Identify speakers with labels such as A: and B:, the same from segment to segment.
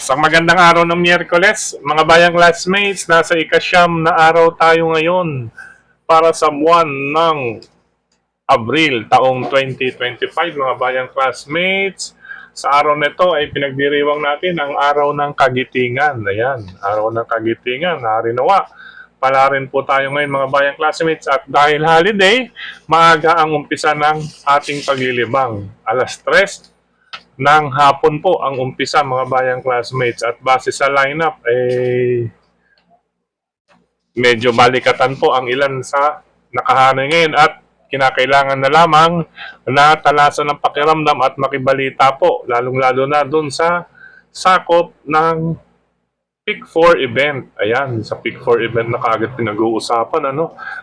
A: Sa magandang araw ng Miyerkules, mga bayang classmates, nasa ikasyam na araw tayo ngayon para sa buwan ng Abril, taong 2025, mga bayang classmates. Sa araw nito ay pinagdiriwang natin ang araw ng kagitingan. Ayan, araw ng kagitingan, harinawa. Pala rin po tayo ngayon mga bayang classmates at dahil holiday, maaga ang umpisa ng ating paglilibang. Alas 3 ng hapon po ang umpisa mga bayang classmates at base sa lineup medyo balikatan po ang ilan sa nakahanay ngayon at kinakailangan na lamang na talasan ng pakiramdam at makibalita po lalong-lalo na dun sa sakop ng Pick 4 event. Ayan, sa Pick 4 event na kaagad pinag-uusapan,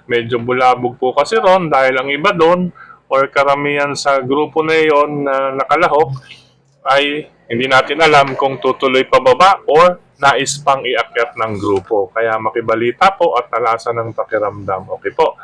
A: medyo bulabog po kasi ron dahil ang iba doon or karamihan sa grupo na yon na nakalahok ay hindi natin alam kung tutuloy pababa or nais pang iakyat ng grupo. Kaya makibalita po at talasan ng pakiramdam. Okay po.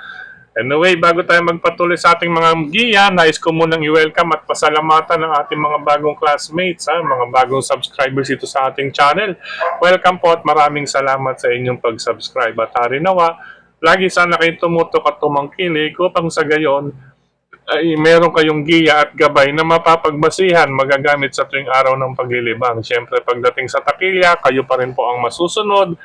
A: Anyway, bago tayo magpatuloy sa ating mga giya, nais ko munang i-welcome at pasalamatan ng ating mga bagong classmates, mga bagong subscribers dito sa ating channel. Welcome po at maraming salamat sa inyong pag-subscribe. At harinawa, lagi sana kayong tumutok at tumangkilik upang sa gayon ay meron kayong giya at gabay na mapapagbasihan magagamit sa tuwing araw ng paglilibang. Siyempre, pagdating sa takilya, kayo pa rin po ang masusunod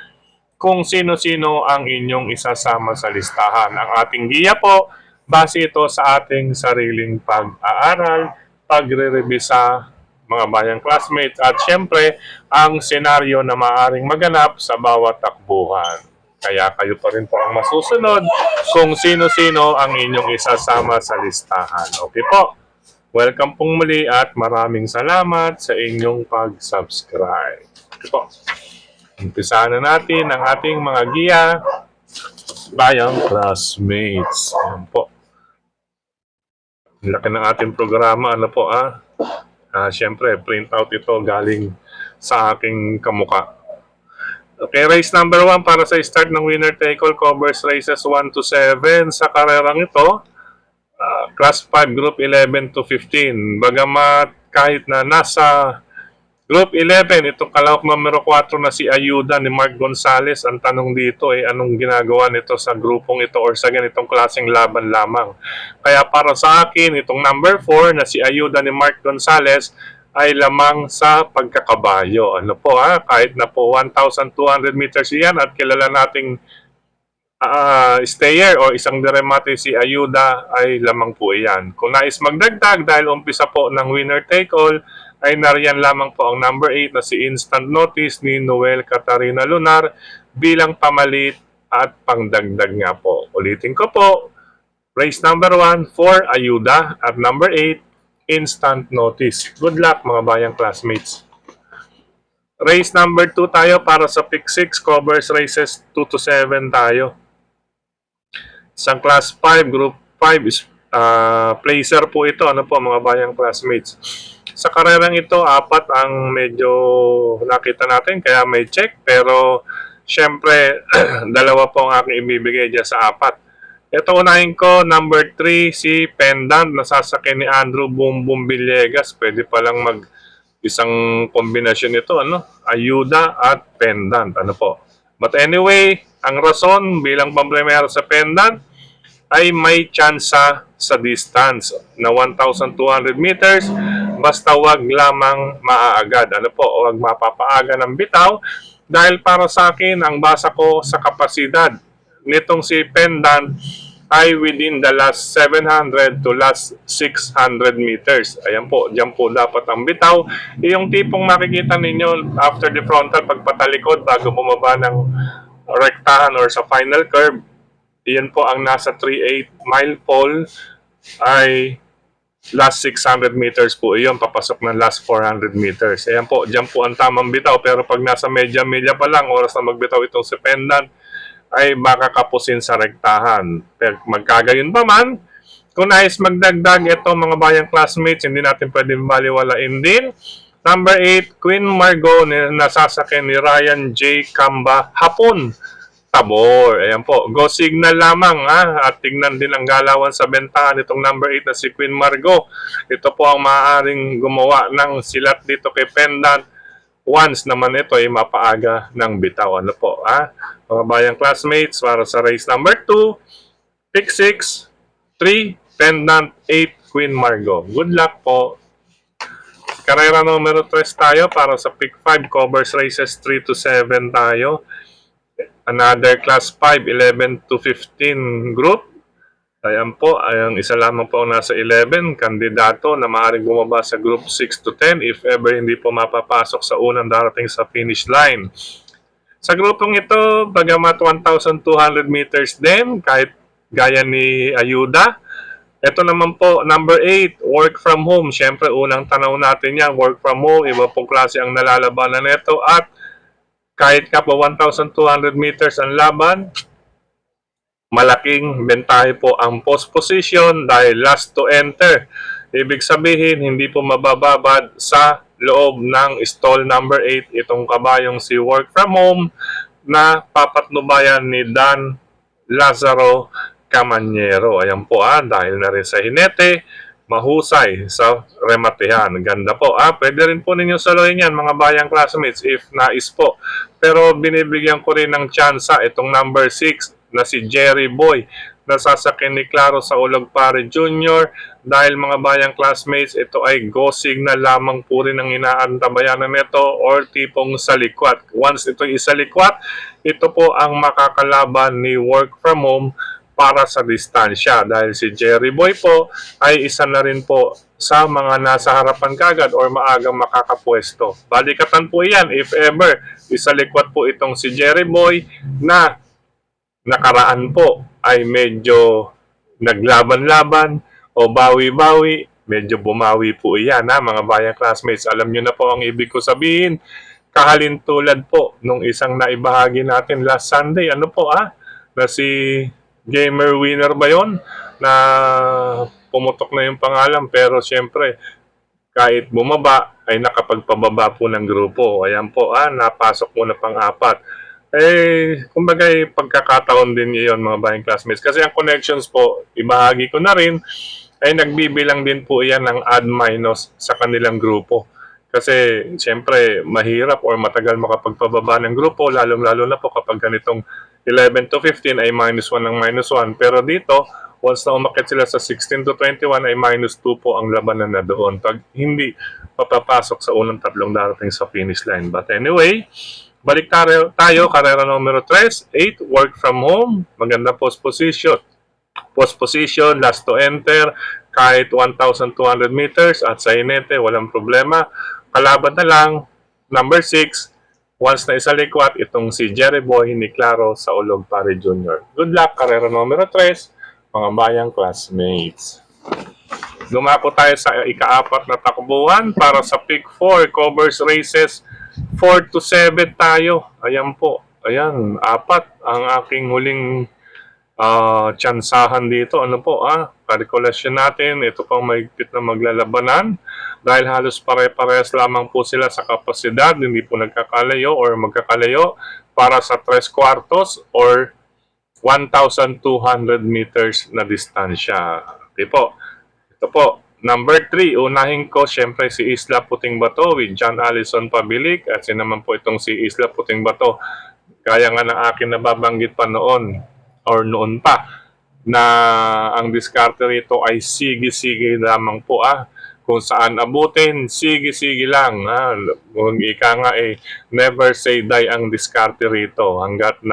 A: kung sino-sino ang inyong isasama sa listahan. Ang ating giya po, base ito sa ating sariling pag-aaral, pagre-revisa mga bayang classmates, at siyempre, ang senaryo na maaaring maganap sa bawat takbuhan. Kaya kayo pa rin po ang masusunod kung sino-sino ang inyong isasama sa listahan. Okay po. Welcome pong muli at maraming salamat sa inyong pag-subscribe. Okay po. Umpisahan na natin ang ating mga giya bayang classmates. Ayan po. Laki ng ating programa. Siyempre, print out ito galing sa aking kamuka. Okay, race number 1 para sa start ng winner take all covers races 1 to 7. Sa karerang ito, class 5, group 11 to 15. Bagamat kahit na nasa Group 11, itong kalahok numero 4 na si Ayuda ni Mark Gonzales. Ang tanong dito ay anong ginagawa nito sa grupong ito or sa ganitong klaseng laban lamang. Kaya para sa akin, itong number 4 na si Ayuda ni Mark Gonzales ay lamang sa pagkakabayo. Kahit na po 1,200 meters yan at kilala nating stayer o isang diremate si Ayuda ay lamang po iyan. Kung nais magdagdag dahil umpisa po ng winner take all, ay nariyan lamang po ang number 8 na si Instant Notice ni Noel Catarina Lunar bilang pamalit at pangdagdag nga po. Ulitin ko po, race number 1 for Ayuda at number 8, Instant Notice. Good luck mga bayang classmates. Race number 2 tayo para sa Pick 6, covers races 2 to 7 tayo. Sa class 5, group 5 is placer po ito. Mga bayang classmates. Sa karerang ito, 4 ang medyo nakita natin, kaya may check. Pero, syempre, 2 po ang aking ibibigay dyan sa 4. Ito unahin ko, number 3, si Pendant, nasasakyan ni Andrew Boom Boom Villegas. Pwede palang isang kombinasyon ito, Ayuda at Pendant, But anyway, ang rason bilang pampremero sa Pendant ay may tsansa sa distance na 1,200 meters basta wag lamang maaagad. Wag mapapaaga ng bitaw dahil para sa akin, ang basa ko sa kapasidad nitong si Pendant ay within the last 700 to last 600 meters. Ayan po, diyan po dapat ang bitaw. Yung tipong makikita ninyo after the frontal pagpatalikod bago bumaba ng rektahan or sa final curve, iyan po ang nasa 3.8 mile pole ay last 600 meters po iyon, papasok ng last 400 meters. Ayan po, dyan po ang tamang bitaw. Pero pag nasa media pa lang, oras na magbitaw itong si Pendant, ay baka kapusin sa rektahan. Pero magkagayon pa man, kung nais magdagdag ito mga bayang classmates, hindi natin pwede baliwalain din. Number 8, Queen Margot, nasasakyan ni Ryan J. Camba, Hapon. Tabor. Ayan po. Go signal lamang at tingnan din ang galawan sa bentahan itong number 8 na si Queen Margot. Ito po ang maaaring gumawa ng silat dito kay Pendant once naman ito ay mapaaga ng bitaw. Ano po, mga bayang classmates, para sa race number 2, pick 6, 3, pendant 8, Queen Margot. Good luck po. Karera numero 3 tayo para sa pick 5, covers races 3 to 7 tayo. Another class 5, 11 to 15 group. Ayan po, ang isa lamang po ang nasa 11, kandidato na maaaring bumaba sa group 6 to 10 if ever hindi po mapapasok sa unang darating sa finish line. Sa grupong ito, bagamat 1,200 meters din, kahit gaya ni Ayuda. Ito naman po, number 8, work from home. Siyempre, unang tanaw natin yan, work from home, iba pong klase ang nalalabanan nito. At kahit ka po 1,200 meters ang laban, malaking bentahe po ang post position dahil last to enter. Ibig sabihin, hindi po mabababad sa loob ng stall number 8 itong kabayong si work from home na papatnubayan ni Dan Lazaro Camanyero. Ayan po dahil na rin sa hinete, mahusay sa rematehan. Ganda po. Pwede rin po ninyo saluhin yan mga bayang classmates if nais po. Pero binibigyan ko rin ng tsansa itong number 6 na si Jerry Boy, nasasakyan ni Claro sa Ulog Pare Jr. Dahil mga bayang classmates, ito ay go signal lamang po rin ang inaantabayanan nito or tipong salikwat. Once ito isalikwat, ito po ang makakalaban ni work from home para sa distansya. Dahil si Jerry Boy po ay isa na rin po sa mga nasa harapan kagad or maagang makakapwesto. Balikatan po yan if ever isalikwat po itong si Jerry Boy na nakaraan po ay medyo naglaban-laban o bawi-bawi, medyo bumawi po iyan mga bayang classmates. Alam nyo na po ang ibig ko sabihin. Kahalintulad po nung isang naibahagi natin last Sunday, ano po na si Gamer Winner ba yon na pumutok na yung pangalan pero syempre kahit bumaba ay nakapagpababa po ng grupo. Ayan po napasok po na pang-apat. Kumbaga pagkakataon din iyon mga bayang classmates. Kasi ang connections po, ibahagi ko na rin, ay nagbibilang din po iyan ng add minus sa kanilang grupo. Kasi siyempre mahirap or matagal makapagpababa ng grupo, lalong-lalo na po kapag ganitong 11 to 15 ay minus 1 ng minus 1. Pero dito, once na umakit sila sa 16 to 21 ay minus 2 po ang labanan na doon. Pag hindi papapasok sa unang tatlong darating sa finish line. But anyway, balik tayo, karera numero 3, 8, work from home, maganda post position. Post position, last to enter, kahit 1,200 meters at sa inete, walang problema. Kalaban na lang, number 6, once na isalikwat, itong si Jerry Boy ni Claro sa Ulog Pare Jr. Good luck, karera numero 3, mga bayang classmates. Dumako tayo sa ika-4 na takbuhan para sa pick 4, covers races 4 to 7 tayo. Ayan po. Ayan, 4 ang aking huling tsansahan dito. Ano po kalkulasyon natin. Ito pang mahigpit na maglalabanan. Dahil halos pare-parehas lamang po sila sa kapasidad. Hindi po nagkakalayo or magkakalayo para sa 3 quartos or 1,200 meters na distansya. Okay po. Ito po. Number 3, unahin ko siyempre si Isla Puting Bato with John Allison Pabilik at naman po itong si Isla Puting Bato. Kaya nga ng akin nababanggit pa noon or noon pa na ang diskarte rito ay sige-sige lamang po Kung saan abutin, sige-sige lang Kung ika nga never say die ang diskarte rito hanggat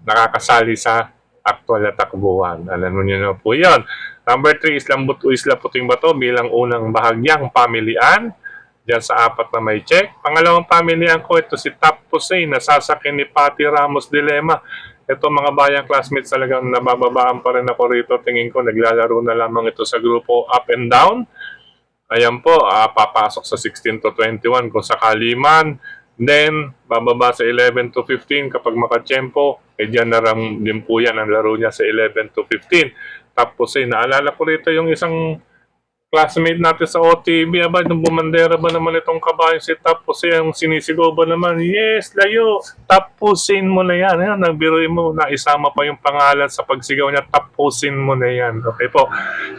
A: nakakasali sa aktual na takbuhan. Alam niyo na po yun. Number 3, Isla Puting Bato bilang unang bahagyang pamilian. Diyan sa 4 na may check. Pangalawang pamilian ko, ito si Top Hussein, nasasakyan ni Patty Ramos Dilema. Ito mga bayang classmates talagang nabababaan pa rin ako rito. Tingin ko naglalaro na lamang ito sa grupo up and down. Ayan po, papasok sa 16 to 21 kung sakali man. Then, bababa sa 11 to 15 kapag makatsyempo. Diyan na rin din po yan ang laro niya sa 11 to 15. Tapos naalala ko rito yung isang classmate natin sa OTV, aba, nung bumandera ba naman itong kabayo si Tapos yung sinisigaw ba naman, yes, layo, tapusin mo na yan. Ayan, nagbiruin mo na isama pa yung pangalan sa pagsigaw niya, tapusin mo na yan. Okay po,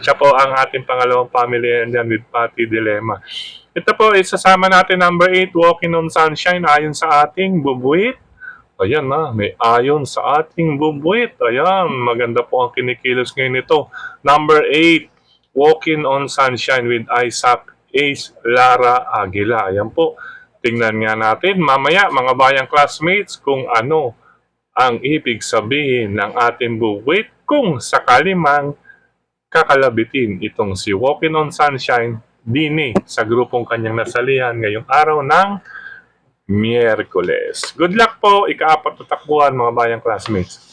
A: siya po ang ating pangalawang family yan with Patty Dilemma. Ito po, isasama natin number 8, Walking on Sunshine, ayon sa ating bubuit. Ayan na, may ayon sa ating bubuit. Ayan, maganda po ang kinikilos ngayon nito. Number 8, Walking on Sunshine with Isaac Ace Lara Aguila. Ayan po. Tingnan nga natin mamaya mga bayang classmates kung ano ang ibig sabihin ng ating buwit kung sakali mang kakalabitin itong si Walking on Sunshine dini sa grupong kanyang nasalihan ngayong araw ng Miyerkules. Good luck po, ika-4 na takbuhan mga bayang classmates.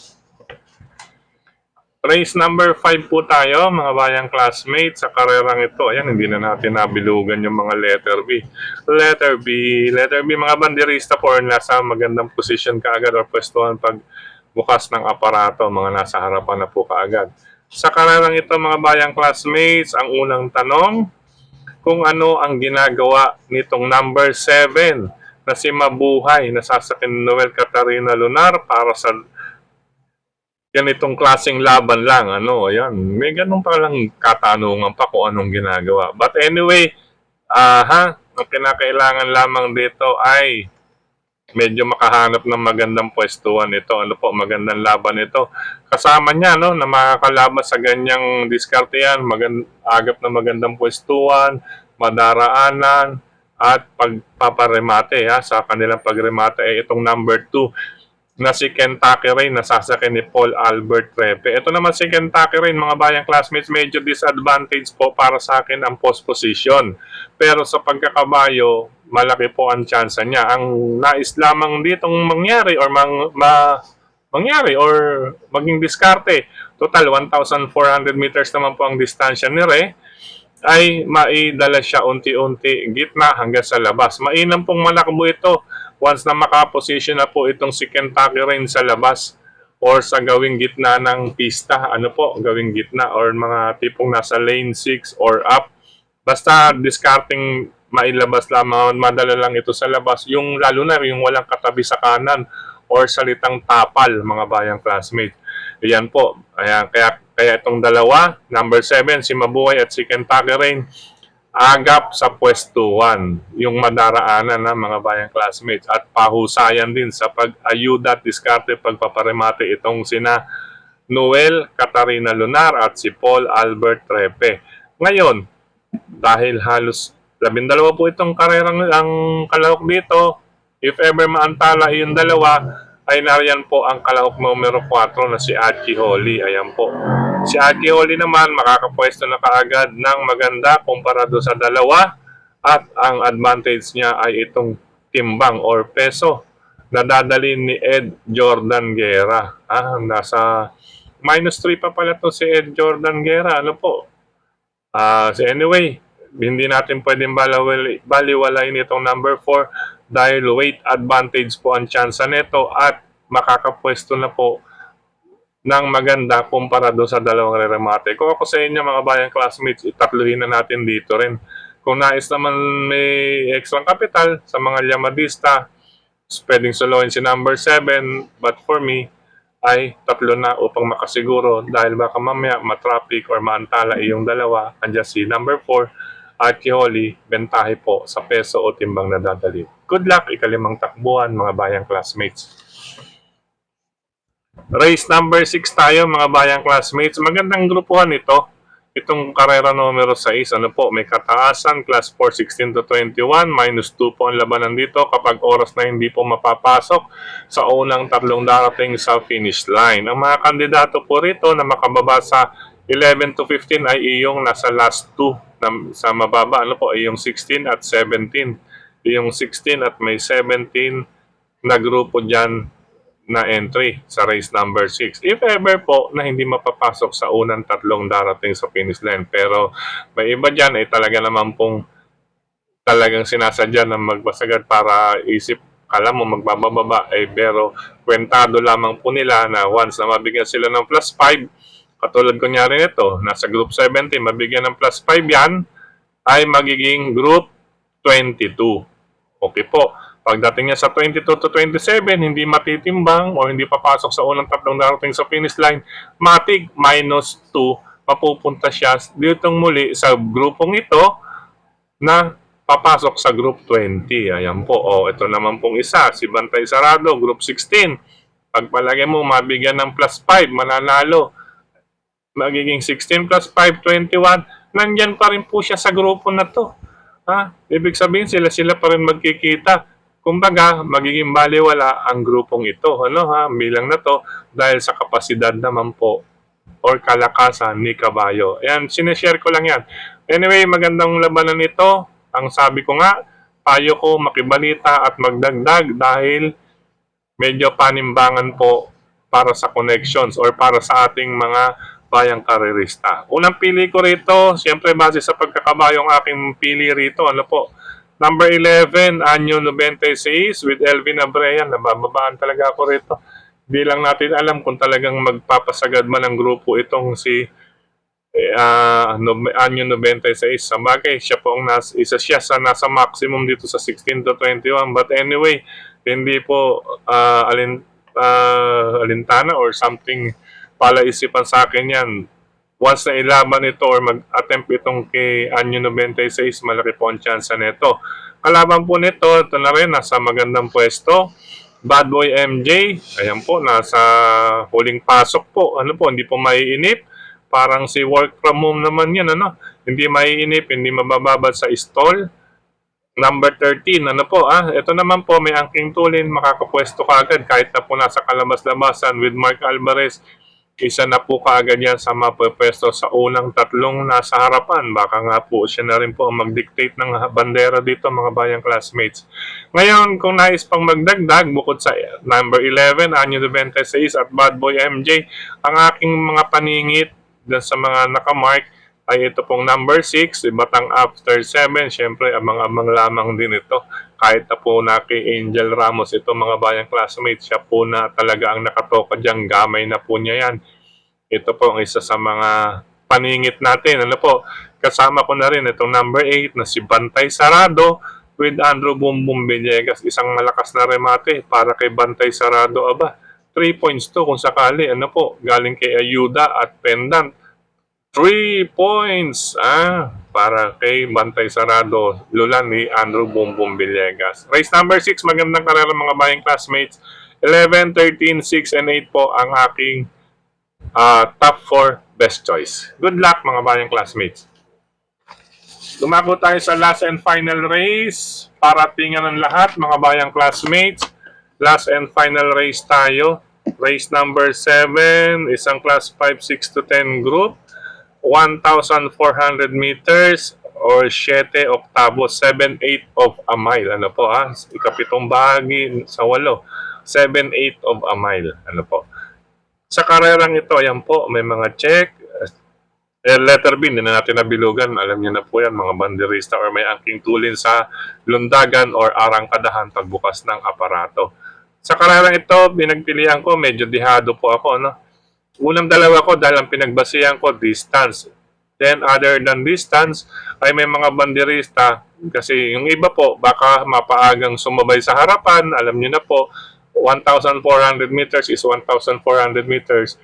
A: Race number 5 po tayo, mga bayang classmates, sa karerang ito. Ayan, hindi na natin nabilugan yung mga letter B. Letter B, mga banderista po, nasa magandang position kaagad or pwestuhan pag bukas ng aparato, mga nasa harapan na po kaagad. Sa karerang ito, mga bayang classmates, ang unang tanong, kung ano ang ginagawa nitong number 7 na si Mabuhay, na sasakyan ni Noel Catarina Lunar para sa ganitong klaseng laban lang, ayan. May ganun palang katanungan pa kung anong ginagawa. But anyway, ang kinakailangan lamang dito ay medyo makahanap ng magandang pwestuhan ito. Magandang laban ito. Kasama niya, na makakalaban sa ganyang diskarte yan, agap na magandang pwestuhan, madaraanan, at pagpaparemate, sa kanilang pagremate ay itong number 2 na si Kentucky Rain na sasakyan ni Paul Albert Trepe. Ito naman si Kentucky Rain, mga bayang classmates, medyo disadvantage po para sa akin ang post position. Pero sa pagkakabayo, malaki po ang tsansa niya. Ang nais lamang ditong mangyari or maging diskarte, total 1,400 meters naman po ang distansya ni Ray, ay maidala siya unti-unti gitna hanggang sa labas. Mainam pong malakbo ito once na makaposition na po itong si Kentucky Rain sa labas or sa gawing gitna ng pista. Gawing gitna or mga tipong nasa lane 6 or up. Basta discarding mailabas lamang, madala lang ito sa labas. Lalo na yung walang katabi sa kanan or salitang tapal, mga bayang classmates. Ayan po. Ayan, kaya itong dalawa, number 7, si Mabuhay at si Kentucky Rain, agap sa pwesto 1, yung madaraanan ng mga bayang classmates at pahusayan din sa pag-ayuda at diskarte pagpaparemate itong sina Noel Catarina Lunar at si Paul Albert Trepe. Ngayon, dahil halos 12 po itong karerang ang kalahok dito, if ever maantala yung dalawa, ay nariyan po ang kalahok numero 4 na si Aki Holly. Ayan po. Si Aki Holly naman makakapwesto na kaagad ng maganda komparado sa dalawa at ang advantage niya ay itong timbang or peso na dadalhin ni Ed Jordan Guerra. Nasa -3 pa pala to si Ed Jordan Guerra. Anyway, hindi natin pwedeng baliwalain itong number 4 dahil weight advantage po ang tsansa nito at makakapwesto na po ng maganda komparado sa dalawang reremate. Kung ako sa inyo mga bayang classmates, itatluhin na natin dito rin. Kung nais naman may extra capital sa mga llamadista, pwedeng soloin si number 7, but for me, ay 3 na upang makasiguro dahil baka mamaya matraffic or maantala yung dalawa. Andiyan si number 4 at Kiholi, bentahe po sa peso o timbang na dadali. Good luck, ikalimang takbuhan mga bayang classmates. Race number 6 tayo mga bayang classmates. Magandang grupuhan ito. Itong karera numero 6, may kataasan, class 4, 16 to 21, -2 po ang labanan dito kapag oras na hindi po mapapasok sa unang 3 darating sa finish line. Ang mga kandidato po rito na makababa sa 11 to 15 ay iyong nasa last 2 sa mababa, iyong 16 at 17. Iyong 16 at may 17 na grupo dyan na entry sa race number 6. If ever po na hindi mapapasok sa unang 3 darating sa finish line. Pero may iba dyan ay talaga naman pong talagang sinasadya na magbasagad para isip kala mo magbababa pero kwentado lamang po nila na once na mabigyan sila ng +5 Katulad kunyari nito, nasa group 70, mabigyan ng plus 5 yan, ay magiging group 22. Okay po. Pagdating niya sa 22 to 27, hindi matitimbang o hindi papasok sa unang tatlong darating sa finish line, matig minus 2, mapupunta siya ditong muli sa grupong ito na papasok sa group 20. Ayan po. O, ito naman pong isa, si Bantay Sarado, group 16. Pagpalagay mo, mabigyan ng plus 5, mananalo. Magiging 16 plus 5, 21. Nandyan pa rin po siya sa grupo na to. Ha? Ibig sabihin, sila pa rin magkikita. Kumbaga, magiging baliwala ang grupong ito. Ano ha? Bilang na to dahil sa kapasidad naman po or kalakasan ni kabayo. Ayan, sineshare ko lang yan. Anyway, magandang labanan nito. Ang sabi ko nga, payo ko makibalita at magdagdag dahil medyo panimbangan po para sa connections or para sa ating mga bayang karerista. Unang pili ko rito, siyempre base sa pagkakabayong aking pili rito, ano po, number 11, Anyo 96 with Elvin Abrean. Nabababaan talaga ako rito. Hindi lang natin alam kung talagang magpapasagad man ang grupo itong si Anyo 96. Sa bagay, siya po ang isa siya sa nasa maximum dito sa 16 to 21. But anyway, hindi po alintana or something palaisipan sa akin yan. Once na ilaban ito or mag-attempt itong kay Anyo 96, malaki po ang chance nito. Kalaban po nito, ito na rin, nasa magandang pwesto. Bad Boy MJ, ayan po, nasa huling pasok po. Ano po, hindi po maiinip. Parang si work from home naman yan, ano? Hindi maiinip, hindi mabababad sa stall. Number 13, ano po, ito naman po, may angking tulin, makakapwesto ka agad kahit na po nasa kalabas-labasan with Mark Alvarez. Isa na po kaagad yan sa mapwesto sa unang tatlong nasa harapan. Baka nga po siya na rin po ang mag-dictate ng bandera dito, mga bayang classmates. Ngayon, kung nais pang magdagdag, bukod sa number 11, Anyo 96 at Bad Boy MJ, ang aking mga paningit dyan sa mga nakamark ay ito pong number 6, Batang After 7. Siyempre, abang-abang lamang din ito. Kahit na po na kay Angel Ramos, ito mga bayang classmates, siya po na talaga ang nakatoka dyan. Gamay na po niya yan. Ito po ang isa sa mga paningit natin. Ano po, kasama ko na rin itong number 8 na si Bantay Sarado with Andrew Bumbum Villegas. Isang malakas na remate para kay Bantay Sarado. Aba, 3 points to kung sakali. Ano po, galing kay Ayuda at Pendant. 3 points para kay Bantay Sarado, lulan ni Andrew Bumbum Villegas. Race number 6, magandang karera mga bayang classmates. 11, 13, 6, and 8 po ang aking top 4 best choice. Good luck mga bayang classmates. Dumako tayo sa last and final race. Paratingan ng lahat mga bayang classmates. Last and final race tayo. Race number 7, isang class 5, 6 to 10 group. 1,400 meters or 7 oktavos, 7/8 of a mile. Ano po ikapitong bahagi sa 8. 7/8 of a mile. Ano po. Sa karerang ito, ayan po, may mga check. Letter B, hindi na natin nabilugan. Alam niyo na po yan, mga banderista or may angking tulin sa lundagan or arangkadahan pagbukas ng aparato. Sa karerang ito, pinagpilihan ko, medyo dihado po ako, no? Unang dalawa ko dahil ang pinagbasihan ko, distance. Then other than distance, ay may mga banderista. Kasi yung iba po, baka mapaagang sumabay sa harapan. Alam niyo na po, 1,400 meters is 1,400 meters.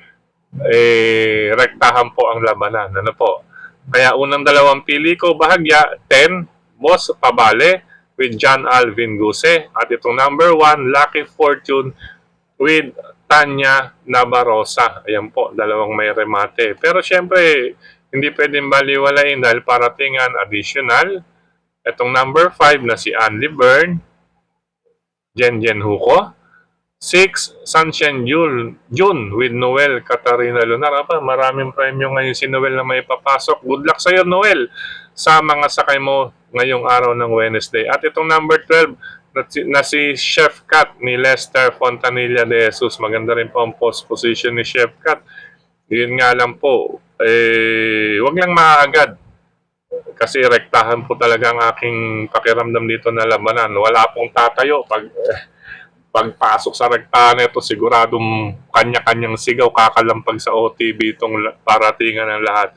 A: Rektahan po ang labanan. Ano po? Kaya unang dalawang pili ko, bahagya, 10, Boss Pabale with John Alvin Guse. At itong number 1, Lucky Fortune with Tanya Nabarosa. Ayan po, dalawang may remate. Pero syempre, hindi pwedeng baliwalain dahil paratingan additional. Itong number 5 na si Andy Byrne, Jen Huko. 6, Sunshine June with Noel Katarina Lunar. Maraming premyo ngayon si Noel na may papasok. Good luck sa'yo, Noel, sa mga sakay mo ngayong araw ng Wednesday. At itong number 12, na si Chef Cat ni Lester Fontanilla de Jesus. Maganda rin po ang post position ni Chef Cat. Yun nga lang po, wag lang maagad. Kasi rektahan po talaga ang aking pakiramdam dito na labanan. Wala pong tatayo pagpasok sa rektahan nito, siguradong kanya-kanyang sigaw kakalampag sa OTB itong paratingan ng lahat.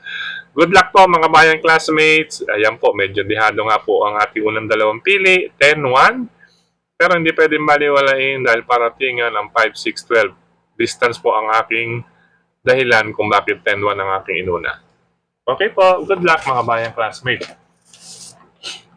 A: Good luck po mga bayan classmates. Ayan po, medyo dihado nga po ang ating unang dalawang pili, 10-1. Pero hindi pwedeng baliwalain dahil paratingan ang 5-6-12. Distance po ang aking dahilan kung bakit 10-1 ang aking inuna. Okay po, good luck mga bayan classmates.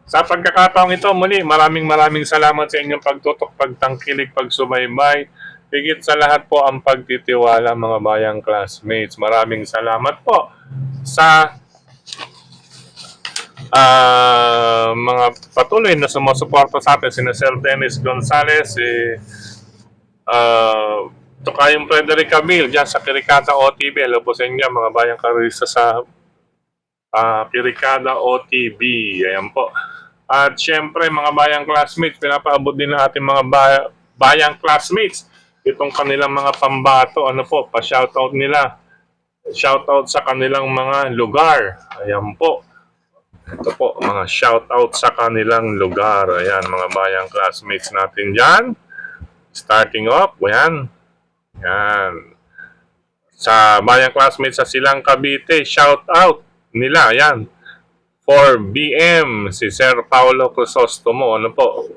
A: Sa pagkakataong ito, muli, maraming salamat sa inyong pagtutok, pagtangkilik, pagsubaybay. Higit sa lahat po ang pagtitiwala mga bayang classmates. Maraming salamat po sa mga patuloy na sumusuporta sa atin. Sina Sir Dennis Gonzales, Tukayong Frederick Camille dyan sa Kirikata OTB. Hello po sa inyo mga bayang karista sa Kirikata OTB. Ayan po. At syempre mga bayang classmates, pinapaabot din ng ating mga bayang classmates itong kanilang mga pambato. Ano po, pa-shoutout nila. Shoutout sa kanilang mga lugar. Ayan po. Ito po, mga shoutout sa kanilang lugar. Ayan, mga bayang classmates natin dyan. Starting off, ayan. Ayan. Sa bayang classmates sa Silang Cavite, shoutout nila. Ayan. For BM, si Sir Paulo Crisostomo, ano po,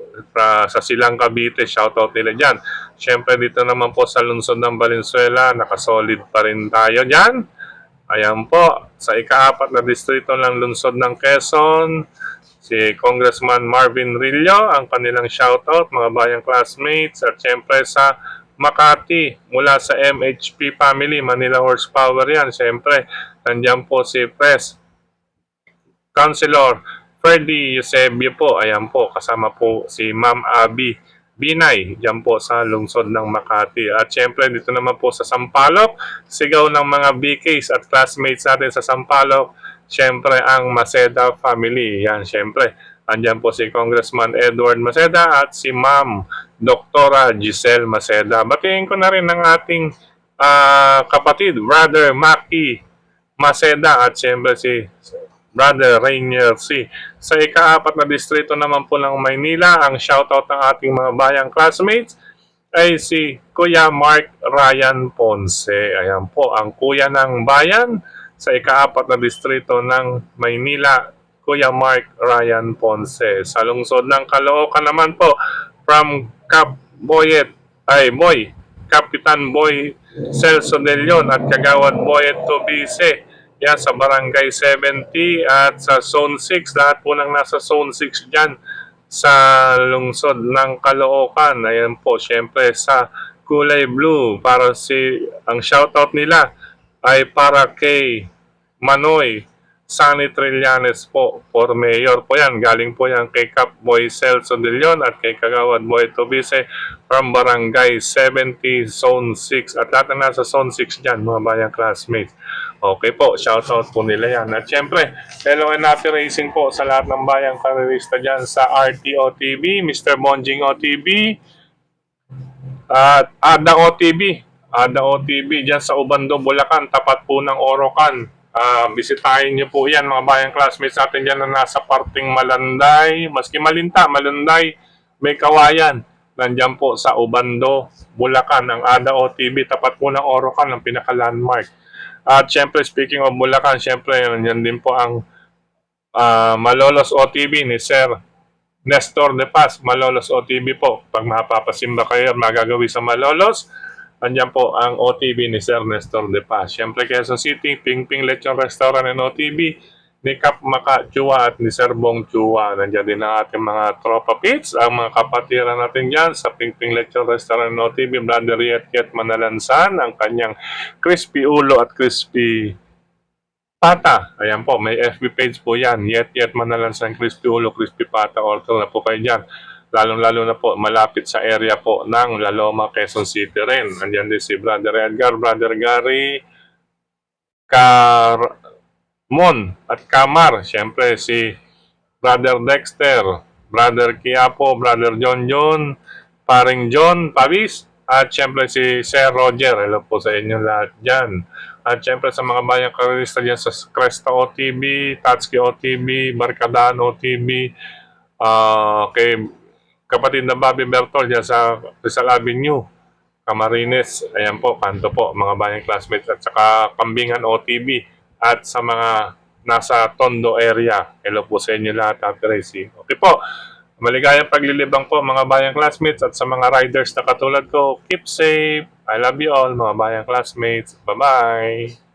A: sa Silang Cavite, shoutout nila dyan. Siyempre dito naman po sa lungsod ng Valenzuela, nakasolid pa rin tayo dyan. Ayan po, sa ika-4 na distrito ng lungsod ng Quezon, si Congressman Marvin Rillo, ang kanilang shoutout, mga bayang classmates, at siyempre sa Makati, mula sa MHP family, Manila Horsepower yan, siyempre, nandiyan po si Press Councilor Ferdy Eusebio po, ayan po, kasama po si Ma'am Abby Binay, dyan po sa lungsod ng Makati. At syempre, dito naman po sa Sampaloc, sigaw ng mga BKs at classmates natin sa Sampaloc, syempre ang Maceda family. Yan, syempre, andyan po si Congressman Edward Maceda at si Ma'am Doktora Giselle Maceda. Batiin ko na rin ng ating kapatid, Brother Maki Maceda at syempre si Brother Rainier C. Sa ika-4 na distrito naman po ng Maynila, ang shoutout ng ating mga bayang classmates ay si Kuya Mark Ryan Ponce. Ayan po, ang kuya ng bayan sa ika-4 na distrito ng Maynila, Kuya Mark Ryan Ponce. Sa lungsod ng Caloocan naman po, from Kapitan Boy Celso de Leon at Kagawad Boyet Tobise. Yan, sa Barangay 70 at sa Zone 6. Lahat po nang nasa Zone 6 dyan sa lungsod ng Caloocan. Ayan po, syempre sa Kulay Blue. Ang shoutout nila ay para kay Manoy Sunny Trillanes po, for mayor po yan. Galing po yan kay Cap Boy Celso de Leon at kay Kagawad Boy Tobise from Barangay 70, Zone 6. At lahat na nasa Zone 6 dyan, mga bayang classmates. Okay po, shoutout po nila yan. At syempre, hello and happy racing po sa lahat ng bayang karerista dyan sa RTOTV, Mr. Bonjing OTV, at Ada OTV. Ada OTV dyan sa Ubando, Bulacan, tapat po ng Orocan. Bisitahin niyo po yan mga bayang classmates natin dyan na nasa parting Malanday, maski Malinta, Malanday, may Kawayan. Nandyan po sa Ubando, Bulacan, ang Ada OTV, tapat po ng Orocan, ang pinaka-landmark. At syempre, speaking of Bulacan, syempre, yan din po ang Malolos OTV ni Sir Nestor De Paz. Malolos OTV po. Pag mapapasimba kayo at magagawi sa Malolos, andyan po ang OTV ni Sir Nestor De Paz. Siyempre, Quezon City, Ping Ping Lechon Restaurant and OTV, ni Kap Maka Chua at ni Sir Bong Chua. Nandiyan din ang ating mga tropa pits, ang mga kapatiran natin dyan sa Ping Ping Lechon Restaurant and OTV, Brother Yet Manalansan, ang kanyang Crispy Ulo at Crispy Pata. Ayan po, may FB page po yan. Yet Manalansan, Crispy Ulo, Crispy Pata. Order na po kayo dyan. Lalong-lalo na po, malapit sa area po ng La Loma, Quezon City rin. Andiyan din si Brother Edgar, Brother Gary, Carmon at Kamar. Siyempre si Brother Dexter, Brother Quiapo, Brother John, Paring John, Pavis, at siyempre si Sir Roger. Hello po sa inyo lahat dyan. At siyempre sa mga bayang karista dyan sa Cresta OTV, Tatsuki OTV, Barkadaan OTV, kay kapatid na Bobby Bertol dyan sa Rizal Avenue, Camarines. Ayan po, kanto po mga bayang classmates at saka Kambingan OTB at sa mga nasa Tondo area. Hello po sa inyo lahat, Happy Racing. Okay po, maligayang paglilibang po mga bayang classmates at sa mga riders na katulad ko, keep safe. I love you all mga bayang classmates. Bye-bye!